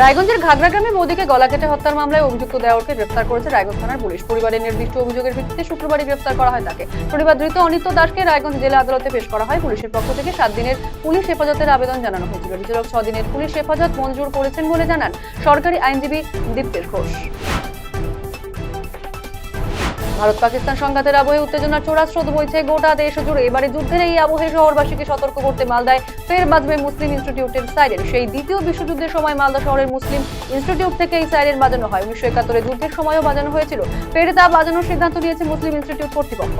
রায়গঞ্জের ঘাগড়া গ্রামে মোদীকে গলা কেটে হত্যার মামলায় অভিযুক্ত দেওরকে গ্রেফতার করেছে রায়গঞ্জ থানার পুলিশ। পরিবারের নির্দিষ্ট অভিযোগের ভিত্তিতে শুক্রবারই গ্রেফতার করা হয় তাকে। শনিবার ধৃত অনিত্য দাসকে রায়গঞ্জ জেলা আদালতে পেশ করা হয়। পুলিশের পক্ষ থেকে 7 দিনের পুলিশ হেফাজতের আবেদন জানানো হয়েছিল। বিচারক 6 দিনের পুলিশ হেফাজত মঞ্জুর করেছেন বলে জানান সরকারি আইনজীবী দীপ্তেশ ঘোষ। ভারত পাকিস্তান সংঘাতের আবহে উত্তেজনার চোরা স্রোত বইছে গোটা দেশ জুড়ে। এবারে যুদ্ধের এই আবহে শহরবাসীকে সতর্ক করতে মালদায় ফের বাজবে মুসলিম ইনস্টিটিউটের সাইরেন। সেই দ্বিতীয় বিশ্বযুদ্ধের সময় মালদা শহরের মুসলিম ইনস্টিটিউট থেকে এই সাইরেন বাজানো হয়। 1971 যুদ্ধের সময়ও বাজানো হয়েছিল। ফের তা বাজানোর সিদ্ধান্ত নিয়েছে মুসলিম ইনস্টিটিউট কর্তৃপক্ষ।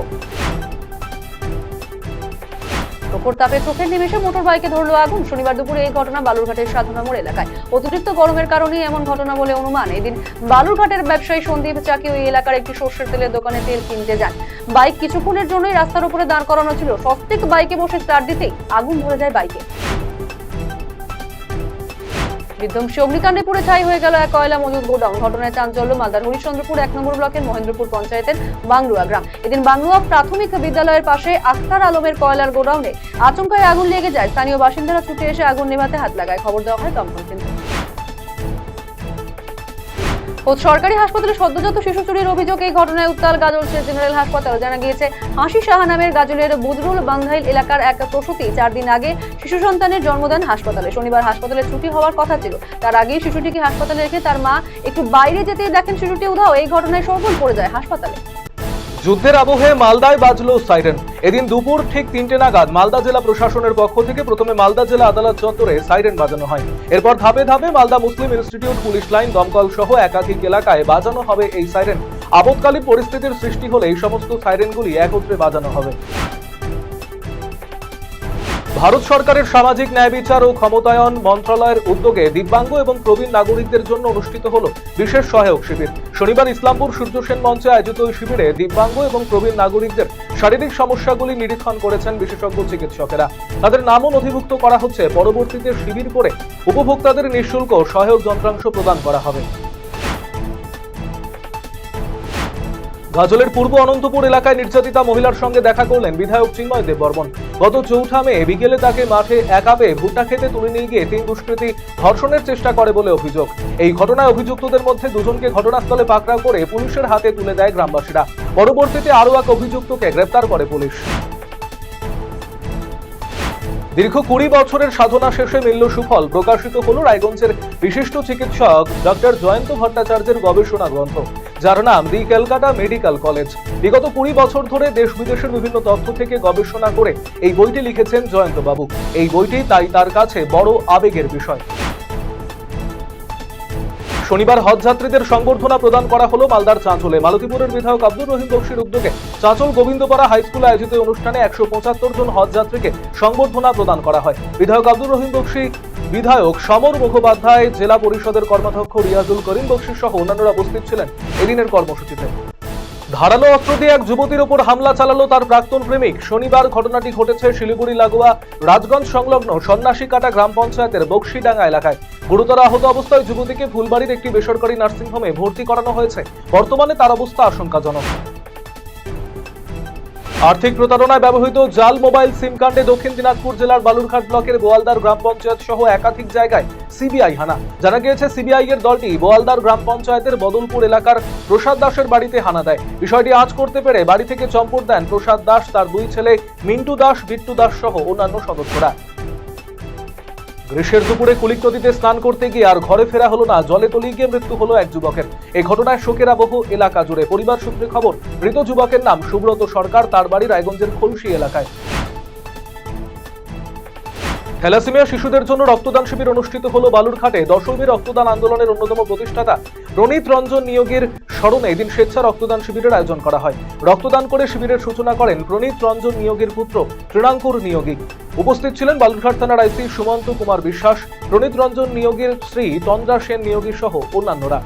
প্রখর তাপে চোখের নিমেষে মোটর বাইকে ধরলো আগুন। শনিবার দুপুরে এই ঘটনা বালুরঘাটের সাধনা মোড় এলাকায়। অতিরিক্ত গরমের কারণে এমন ঘটনা বলে অনুমান। এদিন বালুরঘাটের ব্যবসায়ী সন্দীপ চাকি ওই এলাকার একটি সর্ষের তেলের দোকানে তেল কিনতে যান। বাইক কিছুক্ষণের জন্যই রাস্তার উপরে দাঁড় করানো ছিল। সস্তিক বাইকে বসে স্টার্ট দিতেই আগুন ধরে যায় বাইকে। বিধ্বংসী অগ্নিকাণ্ডে পুড়ে ছাই হয়ে গেল এক কয়লা মজুদ গোডাউন। ঘটনায় চাঞ্চল্য মালদার হরিশ্চন্দ্রপুর 1 নম্বর ব্লকের মহেন্দ্রপুর পঞ্চায়েতের বাংলুয়া গ্রাম। এদিন বাংলুয়া প্রাথমিক বিদ্যালয়ের পাশে আখতার আলমের কয়লার গোডাউনে আচমকায় আগুন লেগে যায়। স্থানীয় বাসিন্দারা ছুটে এসে আগুন নেভাতে হাত লাগায়। খবর দেওয়া হয় দমকল কেন্দ্রে। সরকারি হাসপাতালে সদ্যজাত শিশু চুরির অভিযোগ। এই ঘটনায় উত্তাল গাজল জেনারেল হাসপাতাল। জানা গিয়েছে হাসি সাহা নামের গাজলের বুদরুল বান্ধাইল এলাকার এক প্রসূতি 4 দিন আগে শিশু সন্তানের জন্ম দেন হাসপাতালে। শনিবার হাসপাতালে ছুটি হওয়ার কথা ছিল। তার আগেই শিশুটিকে হাসপাতালে রেখে তার মা একটু বাইরে যেতেই দেখেন শিশুটি উধাও। এই ঘটনায় শোরগোল পড়ে যায় হাসপাতালে। যুদ্ধের আবহে মালদায় বাজলো সাইরেন। এদিন দুপুর ঠিক 3টে নাগাদ মালদা জেলা প্রশাসনের পক্ষ থেকে প্রথমে মালদা জেলা আদালত চত্বরে সাইরেন বাজানো হয়। এরপর ধাপে ধাপে মালদা মুসলিম ইনস্টিটিউট, পুলিশ লাইন, দমকল সহ একাধিক এলাকায় বাজানো হবে এই সাইরেন। আপৎকালীন পরিস্থিতির সৃষ্টি হলে এই সমস্ত সাইরেনগুলি একত্রে বাজানো হবে। ভারত সরকারের সামাজিক ন্যায় বিচার ও ক্ষমতায়ন মন্ত্রণালয়ের উদ্যোগে দিব্যাঙ্গ এবং প্রবীণ নাগরিকদের জন্য অনুষ্ঠিত হলো বিশেষ সহায়ক শিবির। শনিবার ইসলামপুর সূর্য সেন মঞ্চে আয়োজিত ওই শিবিরে দিব্যাঙ্গ এবং প্রবীণ নাগরিকদের শারীরিক সমস্যাগুলি নিরীক্ষণ করেছেন বিশেষজ্ঞ চিকিৎসকেরা। তাদের নামও নথিভুক্ত করা হচ্ছে। পরবর্তীতে শিবির করে উপভোক্তাদের নিঃশুল্ক সহায়ক যন্ত্রাংশ প্রদান করা হবে। গাজলের পূর্ব অনন্তপুর এলাকায় নির্যাতিতা মহিলার সঙ্গে দেখা করলেন বিধায়ক চিন্ময় দেববর্মন। গত 4 মে বিকেলে তাকে মাঠে একা পেয়ে ভুট্টা খেতে তুলে নিয়ে গিয়ে 3 দুষ্কৃতী ধর্ষণের চেষ্টা করে বলে অভিযোগ। এই ঘটনায় অভিযুক্তদের মধ্যে 2জনকে ঘটনাস্থলে পাকড়াও করে পুলিশের হাতে তুলে দেয় গ্রামবাসীরা। পরবর্তীতে আরও এক অভিযুক্তকে গ্রেফতার করে পুলিশ। দীর্ঘ 20 বছরের সাধনা শেষে মিলল সুফল। প্রকাশিত হল রায়গঞ্জের বিশিষ্ট চিকিৎসক ডক্টর জয়ন্ত ভট্টাচার্যের গবেষণা গ্রন্থ, যার নাম দি ক্যালকাটা মেডিকেল কলেজ। বিগত 20 বছর ধরে দেশ বিদেশের বিভিন্ন তথ্য থেকে গবেষণা করে এই বইটি লিখেছেন জয়ন্ত বাবু। এই বইটি তাই তার কাছে বড় আবেগের বিষয়। শনিবার হজ যাত্রীদের সংবর্ধনা প্রদান করা হলো মালদার চাঁচলে। মালতীপুরের বিধায়ক আব্দুর রহিম বক্সির উদ্যোগে চাঁচল গোবিন্দপাড়া হাই স্কুলে আয়োজিত অনুষ্ঠানে 175 জন হজ যাত্রীকে সংবর্ধনা প্রদান করা হয়। বিধায়ক আব্দুর রহিম বক্সি, বিধায়ক সমর মুখোপাধ্যায়, জেলা পরিষদের কর্মাধ্যক্ষ রিয়াজুল করিম বক্সি সহ অন্যান্যরা উপস্থিত ছিলেন এদিনের কর্মসূচিতে। ধারালো অস্ত্র দিয়ে এক যুবতীর উপর হামলা চালালো তার প্রাক্তন প্রেমিক। শনিবার ঘটনাটি ঘটেছে শিলিগুড়ি লাগোয়া রাজগঞ্জ সংলগ্ন সন্ন্যাসীকাটা গ্রাম পঞ্চায়েতের বক্সিডাঙ্গা এলাকায়। গুরুতর আহত অবস্থায় যুবতীকে ফুলবাড়ির একটি বেসরকারি নার্সিংহোমে ভর্তি করানো হয়েছে। বর্তমানে তার অবস্থা আশঙ্কাজনক। আর্থিক প্রতারণায় ব্যবহৃত জাল মোবাইল সিম কাণ্ডে দক্ষিণ দিনাজপুর জেলার বালুরঘাট ব্লকের বোয়ালদার গ্রাম পঞ্চায়েত সহ একাধিক জায়গায় সিবিআই হানা। জানা গিয়েছে সিবিআই এর দলটি বোয়ালদার গ্রাম পঞ্চায়েতের বদলপুর এলাকার প্রসাদ দাসের বাড়িতে হানা দেয়। বিষয়টি আঁচ করতে পেরে বাড়ি থেকে চম্পট দেন প্রসাদ দাস, তার 2 ছেলে মিন্টু দাস, বিট্টু দাস সহ অন্যান্য সদস্যরা। গ্রীষ্মের দুপুরে কুলিক নদীতে স্নান করতে গিয়ে আর ঘরে ফেরা হলো না। জলে তলিয়ে গিয়ে মৃত্যু হলো এক যুবকের। এই ঘটনায় শোকের আবহ এলাকা জুড়ে। পরিবার সূত্রে খবর, মৃত যুবকের নাম সুব্রত সরকার। তার বাড়ি রায়গঞ্জের খলসি এলাকায়। থ্যালাসেমিয়া শিশুদের জন্য রক্তদান শিবির অনুষ্ঠিত হলো বালুরঘাটে। দশমী রক্তদান আন্দোলনের অন্যতম প্রতিষ্ঠাতা প্রণীত রঞ্জন নিয়োগীর স্মরণে এদিন স্বেচ্ছা রক্তদান শিবিরের আয়োজন করা হয়। রক্তদান করে শিবিরের সূচনা করেন প্রণীত রঞ্জন নিয়োগীর পুত্র তৃণাঙ্কুর নিয়োগী। উপস্থিত ছিলেন বালুরঘাট থানার আইসি সুমন্ত কুমার বিশ্বাস, প্রণীত রঞ্জন নিয়োগীর স্ত্রী তন্দ্রা সেন নিয়োগী সহ অন্যান্যরা।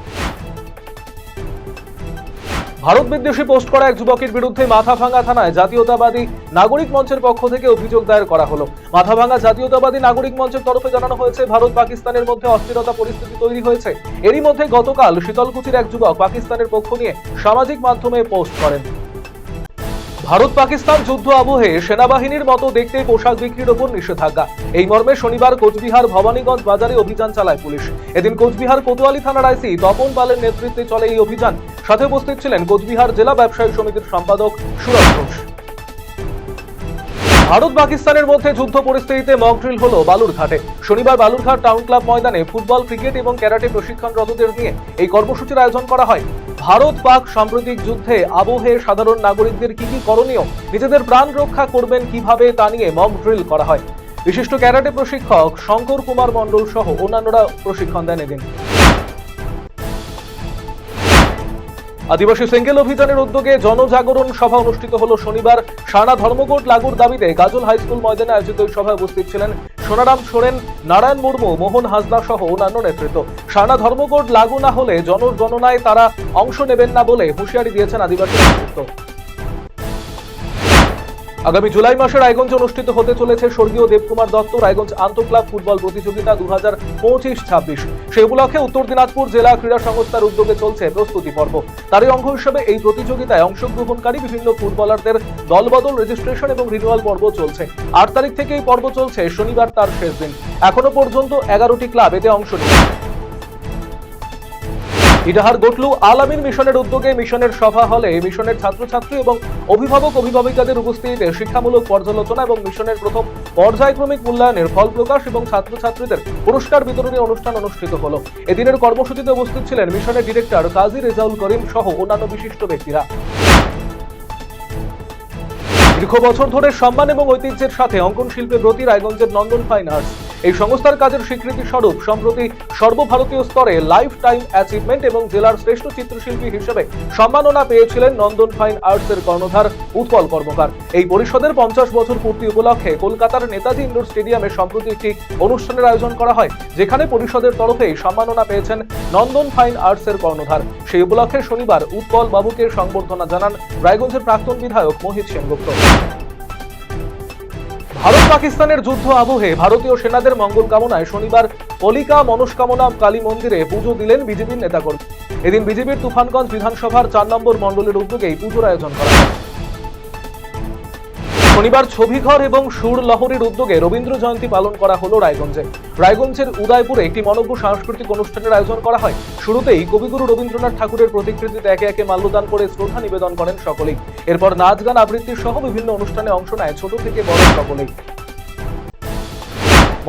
ভারত বিদ্বেষী পোস্ট করা এক যুবকের বিরুদ্ধে মাথাভাঙ্গা থানায় জাতীয়তাবাদী নাগরিক মঞ্চের পক্ষ থেকে অভিযোগ দায়ের করা হলো। মাথাভাঙ্গা জাতীয়তাবাদী নাগরিক মঞ্চের তরফে জানানো হয়েছে, ভারত পাকিস্তানের মধ্যে অস্থিরতা পরিস্থিতি তৈরি হয়েছে। এরই মধ্যে গতকাল শীতলকুচির এক যুবক পাকিস্তানের পক্ষ নিয়ে সামাজিক মাধ্যমে পোস্ট করেন। ভারত পাকিস্তান যুদ্ধ আবহে সেনাবাহিনীর মতো দেখতে পোশাক বিক্রির ওপর নিষেধাজ্ঞা। এই মর্মে শনিবার কোচবিহার ভবানীগঞ্জ বাজারে অভিযান চালায় পুলিশ। এদিন কোচবিহার কোতোয়ালি থানার আইসি তপন পালের নেতৃত্বে চলে এই অভিযান। সাথে উপস্থিত ছিলেন কোচবিহার জেলা ব্যবসায়ী সমিতির সম্পাদক সুরজ ঘোষ। ভারত পাকিস্তানের মধ্যে যুদ্ধ পরিস্থিতিতে মক ড্রিল হলো বালুরঘাটে। শনিবার বালুরঘাট টাউন ক্লাব ময়দানে ফুটবল, ক্রিকেট এবং ক্যারাটে প্রশিক্ষণরতদের নিয়ে এই কর্মসূচির আয়োজন করা হয়। ভারত পাক সাম্প্রতিক যুদ্ধে আবহে সাধারণ নাগরিকদের কি কি করণীয়, নিজেদের প্রাণ রক্ষা করবেন কিভাবে তা নিয়ে মক ড্রিল করা হয়। বিশিষ্ট ক্যারাটে প্রশিক্ষক শঙ্কর কুমার মণ্ডল সহ অন্যান্যরা প্রশিক্ষণ দেন এদিন। আদিবাসী সেঙ্গেল অভিযানের উদ্যোগে জনজাগরণ সভা অনুষ্ঠিত হলো শনিবার। সানা ধর্মঘট লাগুর দাবিতে গাজল হাই স্কুল ময়দানে আয়োজিত এই সভায় উপস্থিত ছিলেন সোনারাম সোরেন, নারায়ণ মুর্মু, মোহন হাসদা সহ অন্যান্য নেতৃত্ব। সানা ধর্মঘট লাগু না হলে জনগণনায় তারা অংশ নেবেন না বলে হুঁশিয়ারি দিয়েছেন আদিবাসী নেতৃত্ব। আগামী জুলাই মাসে রায়গঞ্জে অনুষ্ঠিত হতে চলেছে স্বর্গীয় দেবকুমার দত্ত রায়গঞ্জ আন্তঃক্লাব ফুটবল প্রতিযোগিতা 2025-26। সেই উপলক্ষে উত্তর দিনাজপুর জেলা ক্রীড়া সংস্থার উদ্যোগে চলছে প্রস্তুতি পর্ব। তারই অঙ্গ হিসেবে এই প্রতিযোগিতায় অংশগ্রহণকারী বিভিন্ন ফুটবলারদের দলবদল, রেজিস্ট্রেশন এবং রিনিউয়াল পর্ব চলছে। 8 তারিখ থেকে এই পর্ব চলছে, শনিবার তার শেষ দিন। এখনো পর্যন্ত 11টি ক্লাব এতে অংশ নিয়েছে। ইটাহার গোটলু আল আমিন মিশনের উদ্যোগে মিশনের সভা হলে মিশনের ছাত্রছাত্রী এবং অভিভাবক-অভিভাবিকাদের উপস্থিতিতে শিক্ষামূলক পর্যালোচনা এবং মিশনের প্রথম পর্যায়ক্রমিক মূল্যায়নের ফল প্রকাশ এবং ছাত্রছাত্রীদের পুরস্কার বিতরণী অনুষ্ঠান অনুষ্ঠিত হলো। এদিনের কর্মসূচিতে উপস্থিত ছিলেন মিশনের ডিরেক্টর কাজী রেজাউল করিম সহ অন্যান্য বিশিষ্ট ব্যক্তিরা। দীর্ঘ বছর ধরে সম্মান এবং ঐতিহ্যের সাথে অঙ্কন শিল্পে ব্রতী রায়গঞ্জের নন্দন ফাইন আর্টস এই সংস্থার কাজের স্বীকৃতি স্বরূপ সম্প্রতি সর্বভারতীয় স্তরে লাইফ টাইম অ্যাচিভমেন্ট এবং জেলার শ্রেষ্ঠ চিত্রশিল্পী হিসেবে সম্মাননা পেয়েছিলেন নন্দন ফাইন আর্টসের কর্ণধার উৎপল কর্মকার। এই পরিষদের 50 বছর পূর্তি উপলক্ষে কলকাতার নেতাজি ইন্ডোর স্টেডিয়ামে সম্প্রতি একটি অনুষ্ঠানের আয়োজন করা হয়, যেখানে পরিষদের তরফে সম্মাননা পেয়েছেন নন্দন ফাইন আর্টসের কর্ণধার। সেই উপলক্ষে শনিবার উৎপল বাবুকে সংবর্ধনা জানান রায়গঞ্জের প্রাক্তন বিধায়ক মোহিত সেনগুপ্ত। ভারত পাকিস্তানের যুদ্ধ আবহে ভারতীয় সেনাদের মঙ্গল কামনায় শনিবার কলিকা মনস্কামনা কালী মন্দিরে পুজো দিলেন বিজেপির নেতাকর্মী। এদিন বিজেপির তুফানগঞ্জ বিধানসভার 4 নম্বর মণ্ডলের উদ্যোগে পুজোর আয়োজন করা হয়। শনিবার ছবিঘর এবং সুর লহরীর উদ্যোগে রবীন্দ্র জয়ন্তী পালন করা হলো রায়গঞ্জে। রায়গঞ্জের উদয়পুরে একটি মনোজ্ঞ সাংস্কৃতিক অনুষ্ঠানের আয়োজন করা হয়। শুরুতেই কবিগুরু রবীন্দ্রনাথ ঠাকুরের প্রতিকৃতিতে একে একে মাল্যদান করে শ্রদ্ধা নিবেদন করেন সকলেই। এরপর নাচ, গান, আবৃত্তি সহ বিভিন্ন অনুষ্ঠানে অংশ নেয় ছোট থেকে বড় সকলেই।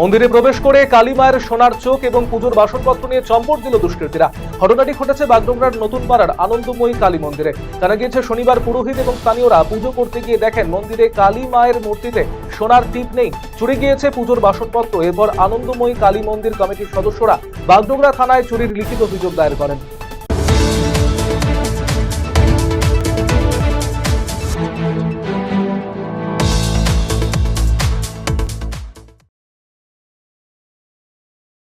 মন্দিরে প্রবেশ করে কালী মায়ের সোনার চোখ এবং পুজোর বাসনপত্র নিয়ে চম্পট দিল দুষ্কৃতীরা। ঘটনাটি ঘটেছে বাগডোগরার নতুন পাড়ার আনন্দময়ী কালী মন্দিরে। জানা গিয়েছে শনিবার পুরোহিত এবং স্থানীয়রা পুজো করতে গিয়ে দেখেন মন্দিরে কালী মায়ের মূর্তিতে সোনার টিপ নেই, চুরি গিয়েছে পুজোর বাসনপত্র। এরপর আনন্দময়ী কালী মন্দির কমিটির সদস্যরা বাগডোগরা থানায় চুরির লিখিত অভিযোগ দায়ের করেন।